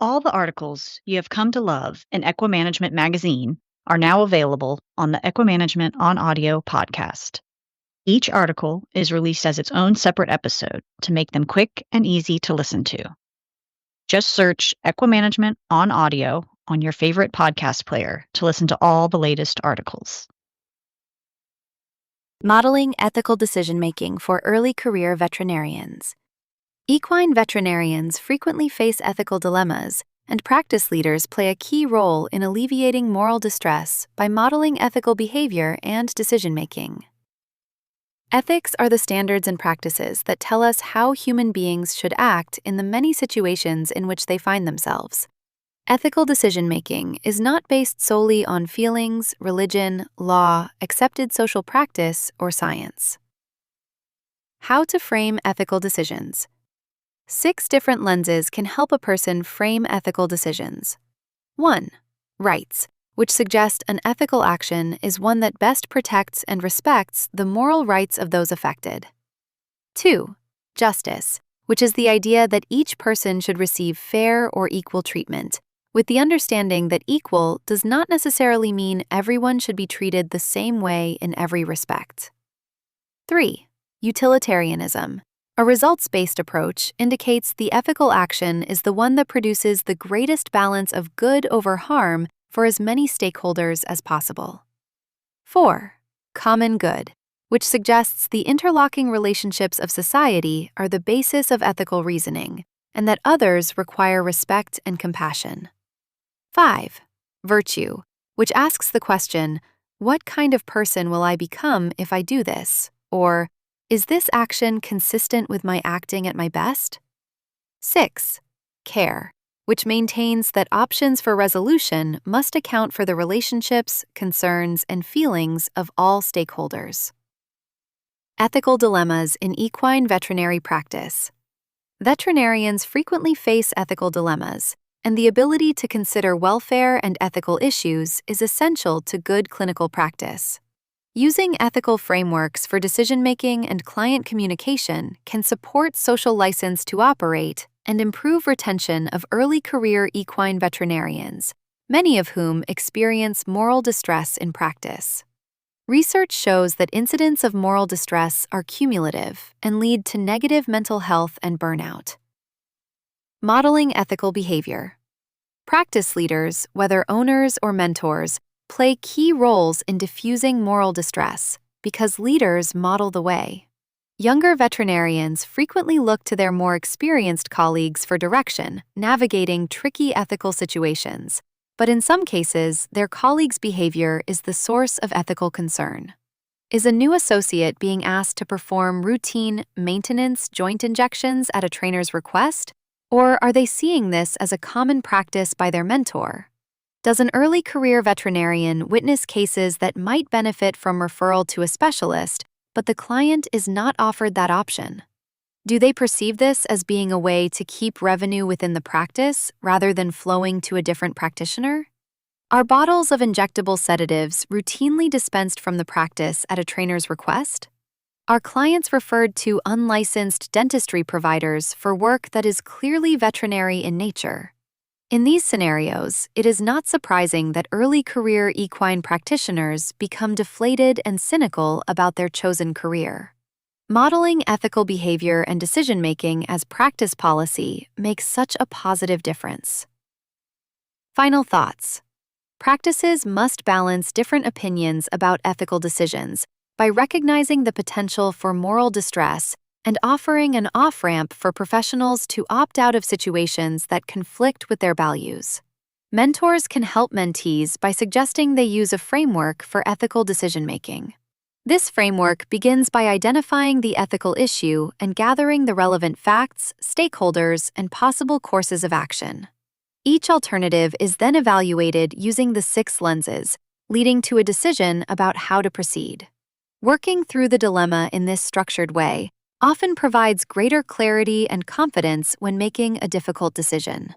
All the articles you have come to love in EquiManagement Magazine are now available on the EquiManagement on Audio podcast. Each article is released as its own separate episode to make them quick and easy to listen to. Just search EquiManagement on Audio on your favorite podcast player to listen to all the latest articles. Modeling ethical decision-making for early career veterinarians. Equine veterinarians frequently face ethical dilemmas, and practice leaders play a key role in alleviating moral distress by modeling ethical behavior and decision-making. Ethics are the standards and practices that tell us how human beings should act in the many situations in which they find themselves. Ethical decision-making is not based solely on feelings, religion, law, accepted social practice, or science. How to frame ethical decisions. 6 different lenses can help a person frame ethical decisions. 1. Rights, which suggest an ethical action is one that best protects and respects the moral rights of those affected. 2. Justice, which is the idea that each person should receive fair or equal treatment, with the understanding that equal does not necessarily mean everyone should be treated the same way in every respect. 3. Utilitarianism. A results-based approach indicates the ethical action is the one that produces the greatest balance of good over harm for as many stakeholders as possible. 4. Common good, which suggests the interlocking relationships of society are the basis of ethical reasoning, and that others require respect and compassion. 5. Virtue, which asks the question, what kind of person will I become if I do this? Or, is this action consistent with my acting at my best? 6. Care, which maintains that options for resolution must account for the relationships, concerns, and feelings of all stakeholders. Ethical dilemmas in equine veterinary practice. Veterinarians frequently face ethical dilemmas, and the ability to consider welfare and ethical issues is essential to good clinical practice. Using ethical frameworks for decision-making and client communication can support social license to operate and improve retention of early career equine veterinarians, many of whom experience moral distress in practice. Research shows that incidents of moral distress are cumulative and lead to negative mental health and burnout. Modeling ethical behavior. Practice leaders, whether owners or mentors, play key roles in diffusing moral distress because leaders model the way. Younger veterinarians frequently look to their more experienced colleagues for direction, navigating tricky ethical situations, but in some cases, their colleagues' behavior is the source of ethical concern. Is a new associate being asked to perform routine maintenance joint injections at a trainer's request, or are they seeing this as a common practice by their mentor? Does an early career veterinarian witness cases that might benefit from referral to a specialist, but the client is not offered that option? Do they perceive this as being a way to keep revenue within the practice rather than flowing to a different practitioner? Are bottles of injectable sedatives routinely dispensed from the practice at a trainer's request? Are clients referred to unlicensed dentistry providers for work that is clearly veterinary in nature? In these scenarios, it is not surprising that early career equine practitioners become deflated and cynical about their chosen career. Modeling ethical behavior and decision-making as practice policy makes such a positive difference. Final thoughts. Practices must balance different opinions about ethical decisions by recognizing the potential for moral distress and offering an off-ramp for professionals to opt out of situations that conflict with their values. Mentors can help mentees by suggesting they use a framework for ethical decision-making. This framework begins by identifying the ethical issue and gathering the relevant facts, stakeholders, and possible courses of action. Each alternative is then evaluated using the 6 lenses, leading to a decision about how to proceed. Working through the dilemma in this structured way often provides greater clarity and confidence when making a difficult decision.